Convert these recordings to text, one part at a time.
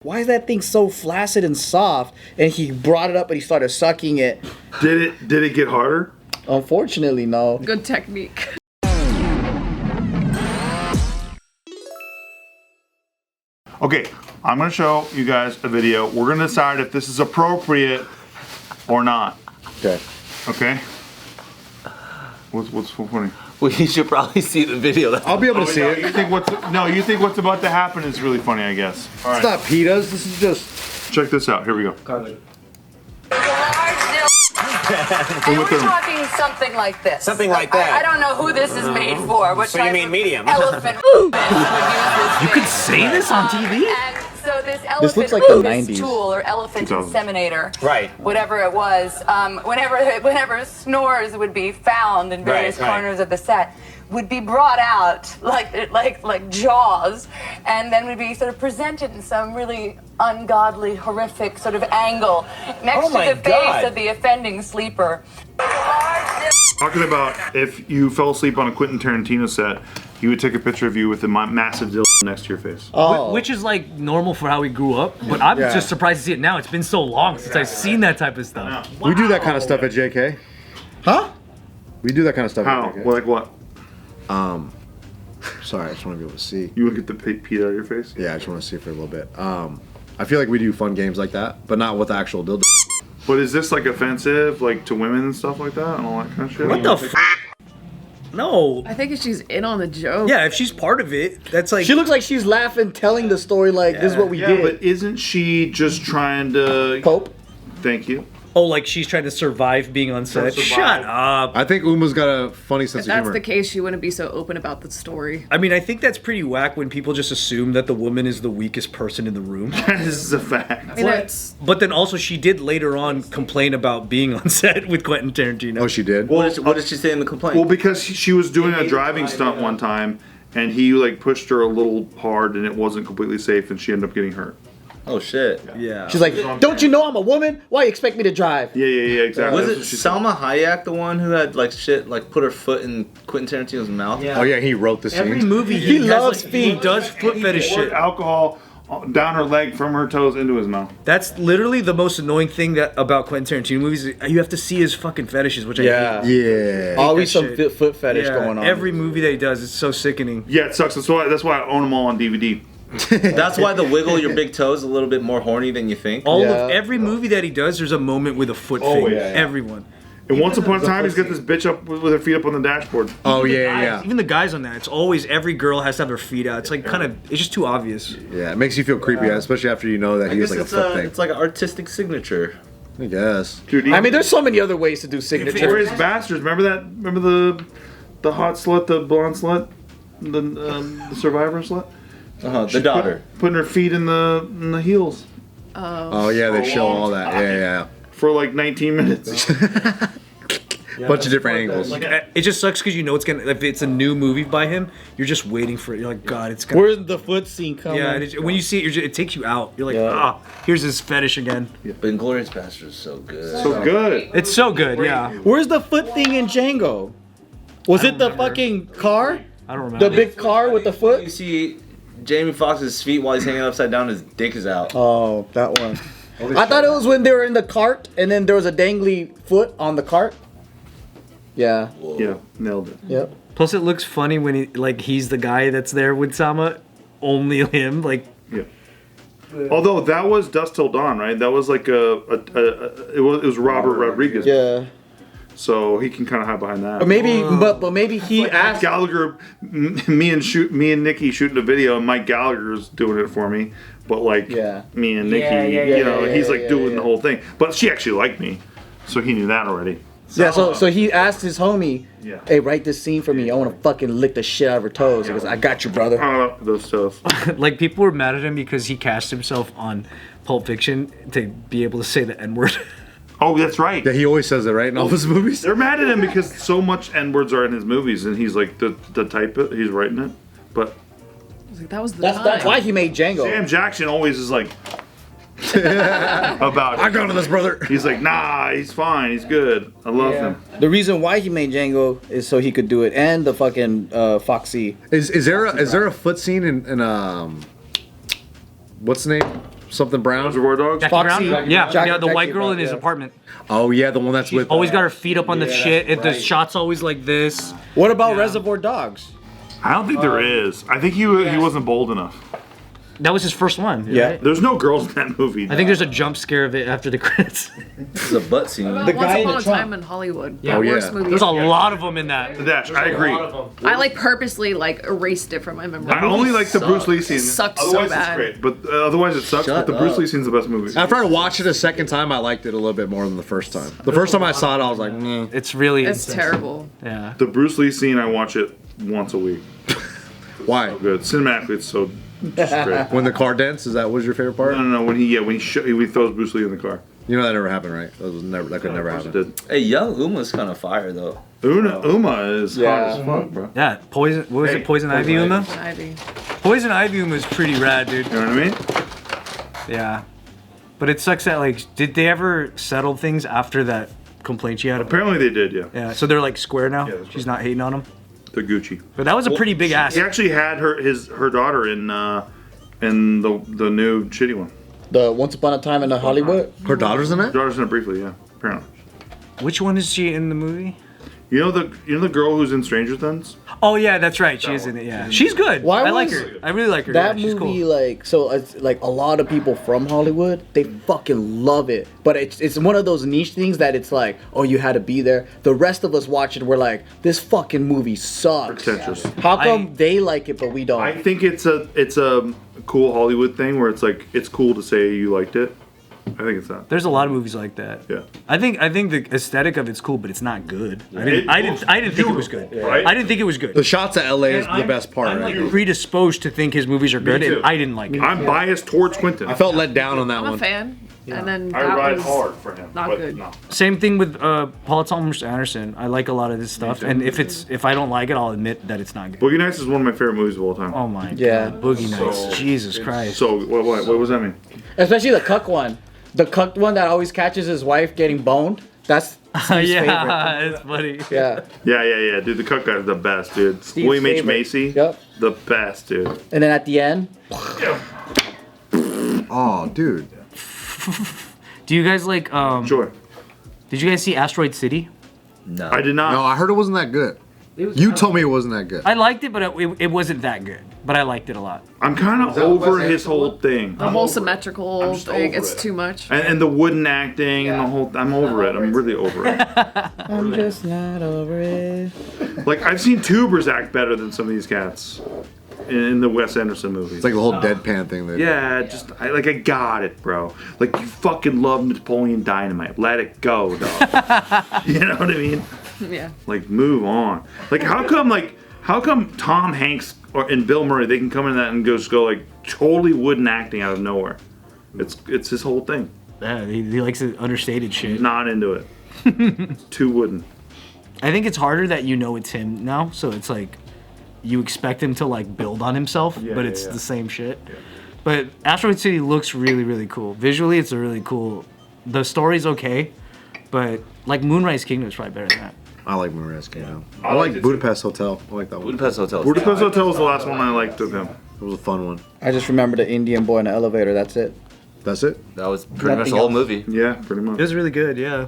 Why is that thing so flaccid and soft? And he brought it up and he started sucking it. Did it get harder? Unfortunately, no. Good technique. Okay, I'm gonna show you guys a video. We're gonna decide if this is appropriate or not. Okay. Okay. What's so funny? Well, you should probably see the video. I'll be able to see it. You think what's about to happen is really funny, I guess. All right. It's not pitas. This is just. Check this out. Here we go. And we're talking something like this. Something like that. I don't know who this is made for. What So you mean medium? Elephant. You could say this on TV? And so this elephant This looks like the 90s. tool or elephant 2000s. inseminator, Right. whatever it was, whenever snores would be found in various Right. corners of the set, would be brought out like Jaws, and then would be sort of presented in some really ungodly, horrific sort of angle next Oh my to the face God. of the offending sleeper. Talking about if you fell asleep on a Quentin Tarantino set, he would take a picture of you with a massive dildo next to your face. Oh. Which is like normal for how we grew up, but I'm just surprised to see it now. It's been so long since I've seen that type of stuff. We do that kind of stuff at JK. Huh? We do that kind of stuff How? at JK. Well, like what? Sorry, I just want to be able to see. You would get the pee out of your face? Yeah, I just want to see it for a little bit. I feel like we do fun games like that, but not with actual dildo. But is this like offensive, like to women and stuff like that, and all that kind of shit? What the f? No. I think if she's in on the joke. Yeah, if she's part of it, that's like. She looks like she's laughing, telling the story like, this is what we Yeah, did. but isn't she just trying to? Cope. Thank you. Oh, like she's trying to survive being on set. Survive. Shut up. I think Uma's got a funny sense If of that's humor. the case, she wouldn't be so open about the story. I mean, I think that's pretty whack when people just assume that the woman is the weakest person in the room. This is a fact. I mean, it's But then also, she did later on complain about being on set with Quentin Tarantino. Oh, she did? What did she say in the complaint? Well, because she was doing a driving stunt one time, and he like pushed her a little hard, and it wasn't completely safe, and she ended up getting hurt. Oh shit. Yeah. She's like, don't you know I'm a woman? Why you expect me to drive? Yeah, exactly. Was That's it what she said. Salma Hayek the one who had like shit, like put her foot in Quentin Tarantino's mouth? Oh, yeah, he wrote the Every scene. movie He has, loves like, feet. He does foot fetish Poured shit. alcohol down her leg from her toes into his mouth. That's literally the most annoying thing that about Quentin Tarantino movies. You have to see his fucking fetishes, which I hate. Yeah. Always that some shit. foot fetish Yeah, going on. every movie that he does is so sickening. Yeah, it sucks. That's why I own them all on DVD. That's why the wiggle your big toe is a little bit more horny than you think. All Yeah. of every movie that he does, there's a moment with a foot Oh, thing. yeah. Everyone. And once upon a time, he's got this bitch up with her feet up on the dashboard. Oh, Even the yeah, guys- yeah. Even the guys on that, it's always every girl has to have her feet out. It's like kind of, it's just too obvious. Yeah, it makes you feel creepy, especially after you know that I he has guess like a foot thing. it's like an artistic signature. I guess. Dude, I mean, there's so many other ways to do signature. Glorious Bastards. Remember that? Remember the hot slut, the blonde slut, the survivor slut? The daughter. Putting her feet in the heels Oh, yeah, they show all that. Yeah, for like 19 minutes. yeah. Bunch of different angles. Like, it just sucks because you know it's gonna. If it's a new movie by him, you're just waiting for it. You're like, God, it's gonna. Where's the foot scene coming? Yeah, when you see it, it takes you out. You're like, Yeah. here's his fetish again. But Inglourious Bastards is so good. So good. It's so good, yeah. Where's the foot thing in Django? Was it the fucking car? I don't remember. The big car with the You foot? see Jamie Foxx's feet while he's hanging upside down, his dick is out. Oh, that one. I thought it was when they were in the cart and then there was a dangly foot on the cart. Yeah. Yeah, nailed it. Yep. Plus, it looks funny when he's the guy that's there with Sama. Only him, like. Yeah. Although that was Dusk Till Dawn, right? That was like it was Robert Rodriguez. Yeah. So he can kind of hide behind that. But maybe, but maybe he asked. Gallagher, me and Nikki shooting a video, and Mike Gallagher's doing it for me. But like, me and Nikki, he's like doing the whole thing. But she actually liked me, so he knew that already. Yeah, so he asked his homie, Yeah. hey, write this scene for me. I want to fucking lick the shit out of her toes. He goes, I got you, brother. I don't know those toes. Like, people were mad at him because he cast himself on Pulp Fiction to be able to say the N-word. Oh, that's right. Yeah, he always says it, right, in all his movies? They're mad at him because so much N-words are in his movies, and he's like the type of, he's writing it. But I was like, that was the That's time. why he made Django. Sam Jackson always is like about it. I got to this, brother. He's like, nah, he's fine, he's good. I love him. The reason why he made Django is so he could do it, and the fucking Foxy. Is there a foot scene in what's the name? something brown. Reservoir Dogs. Jackie Foxy. Brown? Yeah, Jack- yeah, the white Jackie girl Brown, in his yeah. apartment. Oh yeah, the one that's with. Always got her feet up on the shit. The right. shot's always like this. What about Reservoir Dogs? I don't think there is. I think he wasn't bold enough. That was his first one. Yeah. right? There's no girls in that movie. I think there's a jump scare of it after the credits. This is a butt scene. Once guy in Upon the a trunk. Time in Hollywood. Yeah. Oh, Worst yeah. movie. There's a lot of them in that. Dash. I agree. I like purposely like erased it from my memory. I only like the Bruce Lee scene. It sucks so Otherwise, bad. it's great. But otherwise, it sucks. Shut but the Bruce up. Lee scene's the best movie. After I watched it a second time, I liked it a little bit more than the first time. The first time I saw it, I was like, It's really. It's terrible. Yeah. The Bruce Lee scene, I watch it once a week. why? Good. Cinematically, it's so just great. When the car dents, that was your favorite part? No. When he throws Bruce Lee in the car. You know that never happened, right? That could never Of course happen. it did. Hey, young Uma's kind of fire though. Uma is hot Yeah. as fuck, bro. Yeah. Poison. What was it? Poison Ivy Uma? Ivy. Poison Ivy Uma is pretty rad, dude. You know what I mean? Yeah. But it sucks that like, did they ever settle things after that complaint she had? Apparently they did, yeah. Yeah. So they're like square now. Yeah, they're She's not hating on him. The Gucci. But that was a pretty big ass. He actually had her daughter in the new shitty one. The Once Upon a Time in Hollywood. Her daughter's in it? Daughter's in it briefly, yeah. Apparently. Which one is she in the movie? You know the girl who's in Stranger Things? Oh yeah, that's right. She is in it. Yeah, she's good. Why I like was her. I really like her. That yeah, she's movie, cool. like, so it's like a lot of people from Hollywood, they fucking love it. But it's one of those niche things that it's like, oh, you had to be there. The rest of us watch it, we're like, this fucking movie sucks. Pretentious. How come they like it but we don't? I think it's a cool Hollywood thing where it's like it's cool to say you liked it. I think it's that. There's a lot of movies like that. Yeah. I think the aesthetic of it's cool, but it's not good. I It didn't think it was good. right? I didn't think it was good. The shots at LA is And the I'm- best part, I'm right? like predisposed to think his movies are good, too. and I didn't like it. I'm biased towards Quentin. I felt let down on that I'm a one. fan. And then I that ride was hard for him. not but good. No. Same thing with Paul Thomas Anderson. I like a lot of his stuff, and if I don't like it, I'll admit that it's not good. Boogie Nights is one of my favorite movies of all time. Oh my Yeah. god, Boogie Nights, Jesus Christ. So what does that mean? Especially the cuck one. The cucked one that always catches his wife getting boned. That's Steve's favorite. yeah, it's funny. Yeah. Yeah. Dude, the Cook guy's the best, dude. William H. favorite. Macy. Yep. The best, dude. And then at the end, Oh, dude. Do you guys like? Sure. Did you guys see Asteroid City? No. I did not. No, I heard it wasn't that good. You told me it wasn't that good. I liked it, but it wasn't that good. But I liked it a lot. I'm kind of over his whole thing. The whole symmetrical just thing, over it's it. too much. And the wooden acting and the whole. I'm over it. I'm really over it. I'm just not over it. Like I've seen tubers act better than some of these cats in the Wes Anderson movies. It's like the whole deadpan thing. Yeah, just I got it, bro. Like you fucking love Napoleon Dynamite. Let it go, dog. You know what I mean? Yeah. Like move on. Like how come Tom Hanks and Bill Murray they can come in that and just go like totally wooden acting out of nowhere? It's his whole thing. Yeah, he likes the understated shit. Not into it. It's too wooden. I think it's harder that you know it's him now, so it's like you expect him to like build on himself, but it's the same shit. But Asteroid City looks really, really cool. Visually, it's a really cool. The story's okay, but like Moonrise Kingdom is probably better than that. I like Moonrise Kingdom. I I liked like it Budapest Hotel. I like that one. Budapest Hotel. Budapest Hotel was the last one I liked of him. It was a fun one. I just remember the Indian boy in the elevator. That's it. That's it? That was pretty much Nothing the whole else. movie. Yeah, pretty much. It was really good, yeah.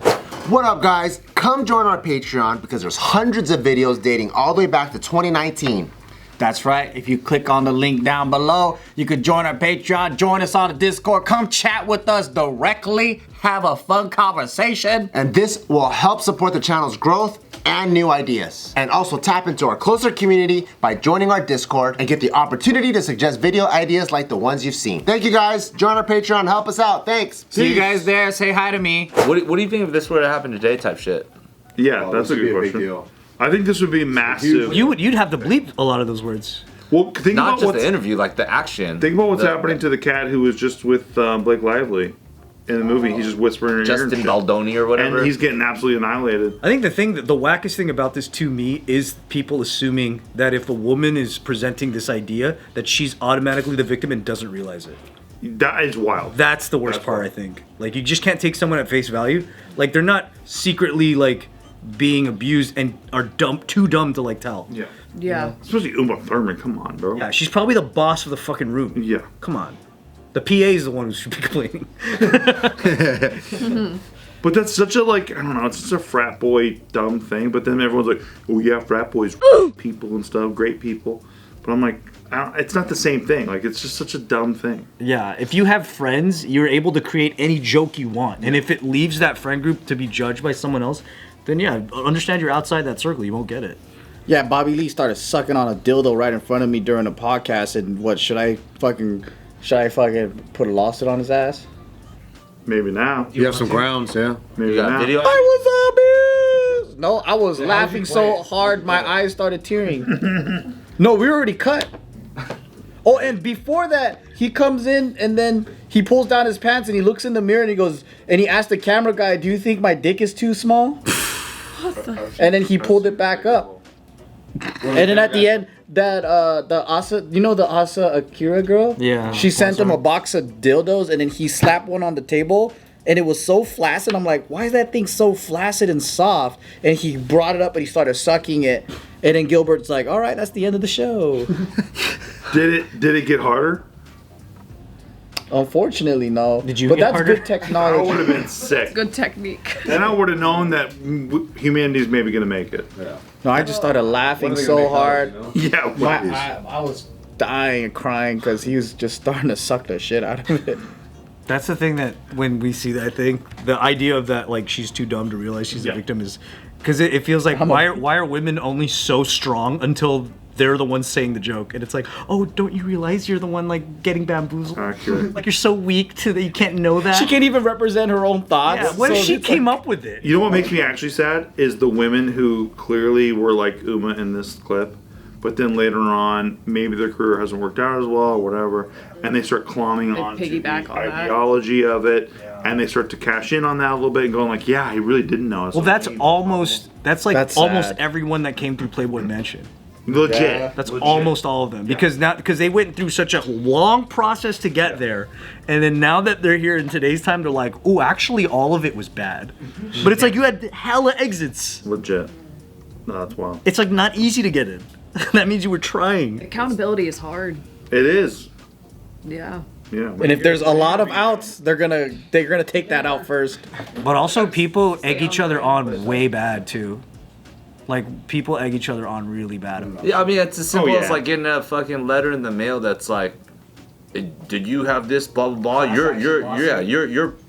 What up, guys? Come join our Patreon because there's hundreds of videos dating all the way back to 2019. That's right. If you click on the link down below, you could join our Patreon, join us on the Discord, come chat with us directly, have a fun conversation. And this will help support the channel's growth and new ideas. And also tap into our closer community by joining our Discord and get the opportunity to suggest video ideas like the ones you've seen. Thank you guys. Join our Patreon. Help us out. Thanks. See you guys there. Say hi to me. What do you think if this were to happen today type shit? Yeah, that's a good question. I think this would be massive. You'd have to bleep a lot of those words. Well, think Not about just what's the interview, like the action. think about what's happening to the cat who was just with Blake Lively in the movie. He's just whispering in her ear Justin and shit. Baldoni or whatever. And he's getting absolutely annihilated. I think the wackest thing about this to me is people assuming that if a woman is presenting this idea, that she's automatically the victim and doesn't realize it. That is wild. That's the worst part, I think. Like, you just can't take someone at face value. Like, they're not secretly, like, being abused and are too dumb to, like, tell. Yeah. Yeah. Especially Uma Thurman. Come on, bro. Yeah, she's probably the boss of the fucking room. Yeah. Come on. The PA is the one who should be complaining. But that's such a like, I don't know, it's such a frat boy dumb thing. But then everyone's like, oh yeah, frat boys, people and stuff, great people. But I'm like, it's not the same thing. Like, it's just such a dumb thing. Yeah, if you have friends, you're able to create any joke you want. And if it leaves that friend group to be judged by someone else, then yeah, understand you're outside that circle. You won't get it. Yeah, Bobby Lee started sucking on a dildo right in front of me during a podcast, and what, should I fucking put a lawsuit on his ass? Maybe now. You have some grounds, yeah. Maybe You got now. video? I was abused. No, I was laughing so hard my eyes started tearing. No, we were already cut. Oh, and before that, he comes in and then he pulls down his pants and he looks in the mirror and he goes, and he asked the camera guy, "Do you think my dick is too small?" And then he pulled it back up. And then at the end, that the Asa, you know the Asa Akira girl? Yeah. She sent him a box of dildos and then he slapped one on the table and it was so flaccid. I'm like, why is that thing so flaccid and soft? And he brought it up and he started sucking it. And then Gilbert's like, all right, that's the end of the show. Did it get harder? Unfortunately, no. Did you But get that's harder? good That would technology. have been sick. Good technique. Then I would have known that humanity's maybe going to make it. No, I just started laughing so hard. Yeah, well, I was dying and crying because he was just starting to suck the shit out of it. That's the thing that when we see that thing, the idea of that, like, she's too dumb to realize she's a victim is... Because it feels like, why are women only so strong until they're the ones saying the joke? And it's like, oh, don't you realize you're the one, like, getting bamboozled? accurate. Like, you're so weak that you can't know that? She can't even represent her own thoughts. Yeah, what if so she it's came up with it? You know what makes me actually sad is the women who clearly were like Uma in this clip, but then later on, maybe their career hasn't worked out as well or whatever, and they start clombing on to the piggyback on that. ideology of it, and they start to cash in on that a little bit and going like, yeah, I really didn't know. Well, that's almost That's almost sad. everyone that came through Playboy Mansion. legit. Yeah. That's Legit. almost all of them because they went through such a long process to get there, and then now that they're here in today's time, they're like, oh, actually, all of it was bad. But it's like you had hella exits. Legit. No, that's wild. It's like not easy to get in. That means you were trying. Accountability is hard. It is. Yeah. Yeah. And if there's a lot of outs, they're gonna take that out first. But also, people egg each other on way bad too. Like people egg each other on really bad. Yeah, I mean, it's as simple as yeah. like getting a fucking letter in the mail that's like, did you have this blah blah blah? You're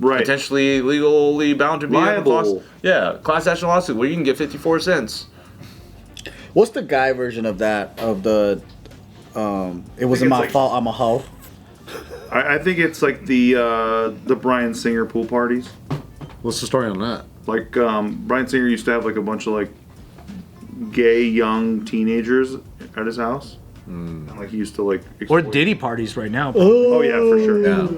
Right. potentially legally bound to be in a Liable. class action lawsuit where you can get 54 cents. What's the guy version of that? Of the, it wasn't it's my like- fault. I'm a hoe. I think it's like the Bryan Singer pool parties. What's the story on that? Like Bryan Singer used to have like a bunch of like gay young teenagers at his house. And, like he used to like Or exploit- Diddy parties right now. Oh yeah, for sure. Yeah.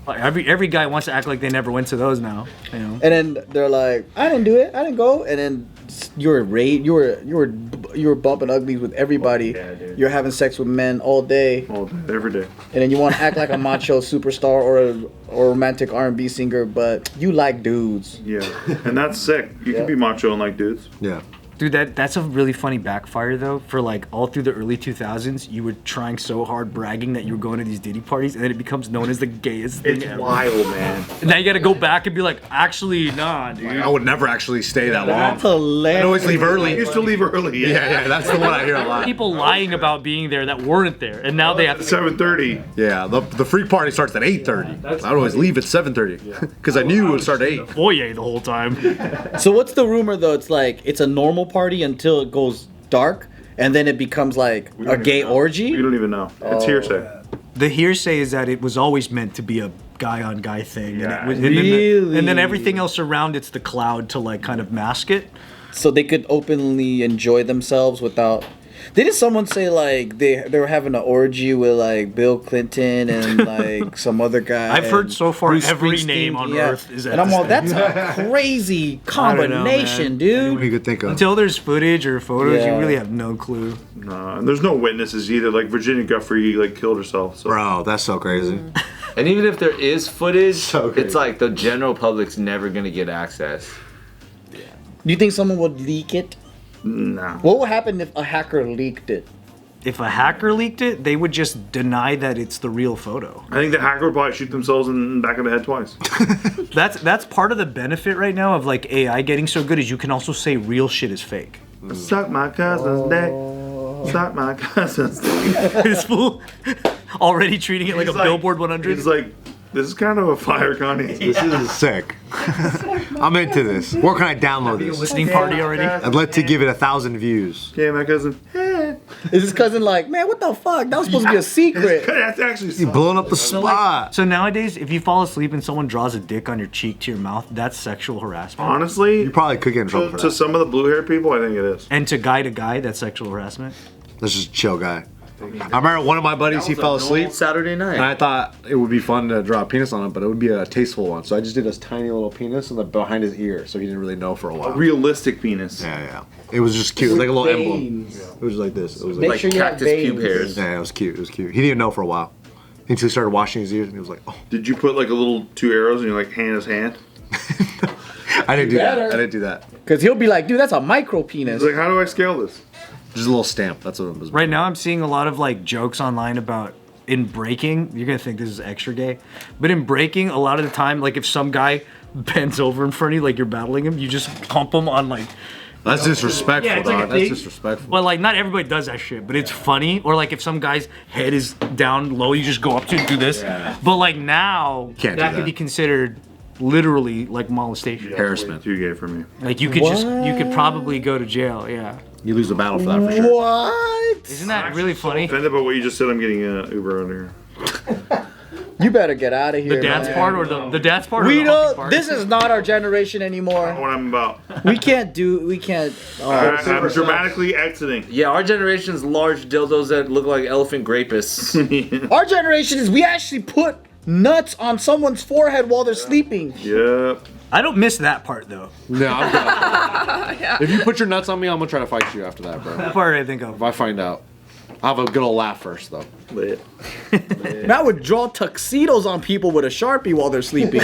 Like every guy wants to act like they never went to those now. You know. And then they're like, I didn't do it. I didn't go. And then you were bumping uglies with everybody. Yeah, dude. You're having sex with men all day. All day, every day. And then you want to act like a macho superstar or romantic R&B singer, but you like dudes. Yeah, and that's sick. You can be macho and like dudes. Yeah. Dude, that's a really funny backfire though. For like all through the early 2000s, you were trying so hard bragging that you were going to these Diddy parties, and then it becomes known as the gayest thing It's ever. wild, man. And now you got to go back and be like, actually, nah, dude. I would never actually stay that long. That's hilarious. I'd always leave I early. used to leave early. Yeah, that's the one I hear a lot. People lying about being there that weren't there, and now they have to. 7:30. Yeah, the freak party starts at 8:30. I'd always leave at 7:30 because I knew it would start at 8. Foyer the whole time. So what's the rumor though? It's like it's a normal party until it goes dark, and then it becomes like a gay orgy. We don't even know. It's hearsay. The hearsay is that it was always meant to be a guy-on-guy thing, Yeah. and, Really? and then everything else around it's the cloud to like kind of mask it. So they could openly enjoy themselves without. Didn't someone say like they were having an orgy with like Bill Clinton and like some other guy? I've heard and so far Bruce every Springsteen? name on Yeah. earth is at and I'm this all, thing. that's a crazy I don't know, combination, man. dude. What you could think of. Until there's footage or photos, Yeah. you really have no clue. And there's no witnesses either. Like Virginia Guffrey, like killed herself. So. Bro, that's so crazy. And even if there is footage, So crazy. it's like the general public's never gonna get access. Do you think someone would leak it? Nah. What would happen if a hacker leaked it? if a hacker leaked it, they would just deny that it's the real photo. I think the hacker would probably shoot themselves in the back of the head twice. That's part of the benefit right now of like AI getting so good is you can also say real shit is fake. Suck my cousin's dick. Suck my cousin's dick. This fool already treating it like a Billboard 100. He's like, this is kind of a fire, Connie. This is sick. I'm into this. Where can I download this? Listening party already. I'd like to give it 1,000 views. Yeah, my cousin. Is his cousin like, man, what the fuck? That was supposed to be a secret. That's actually You blowing up the spot. So nowadays, if you fall asleep and someone draws a dick on your cheek to your mouth, that's sexual harassment. honestly. You probably could get in trouble for To that. some of the blue hair people, I think it is. And to guy, that's sexual harassment. That's just a chill guy. I remember one of my buddies, he fell asleep. Saturday night. And I thought it would be fun to draw a penis on him, but it would be a tasteful one. So I just did this tiny little penis in the behind his ear, so he didn't really know for a while. A realistic penis. Yeah. It was just cute. It was like a little emblem. It was like this. It was Make like, sure you have Cactus pube veins. hairs. yeah, it was cute. It was cute. He didn't know for a while until he started washing his ears, and he was like, "Oh, Did you put like a little 2 arrows in your like hand in his hand? I didn't do that. better. I didn't do that." Because he'll be like, dude, that's a micro penis. He's like, how do I scale this? Just a little stamp. That's what it was. Right now, I'm seeing a lot of like jokes online about in breaking. You're gonna think this is extra gay, but in breaking, a lot of the time, like if some guy bends over in front of you, like you're battling him, you just pump him on like. That's disrespectful, Yeah, it's like dog. a That's thing. disrespectful. Well, like not everybody does that shit, but it's funny. Or like if some guy's head is down low, you just go up to and do this. Yeah. But like now, Can't do that could that. be considered literally like molestation. Harassment. Too gay for me. Like you could you could probably go to jail. Yeah. You lose the battle for that for sure. What? Isn't that really funny? Offended by what you just said, I'm getting an Uber under here. You better get out of here. The dance man. part or the dance part? We or the humping don't. part? This is not our generation anymore. What I'm about. We can't do. We can't. I'm dramatically exiting. Yeah, our generation's large dildos that look like elephant grapists. Our generation is we actually put nuts on someone's forehead while they're sleeping. Yep. I don't miss that part though. No, I'm done. If you put your nuts on me, I'm gonna try to fight you after that, bro. That part I think of. If I find out. I'll have a good old laugh first, though. Lit. Matt would draw tuxedos on people with a Sharpie while they're sleeping.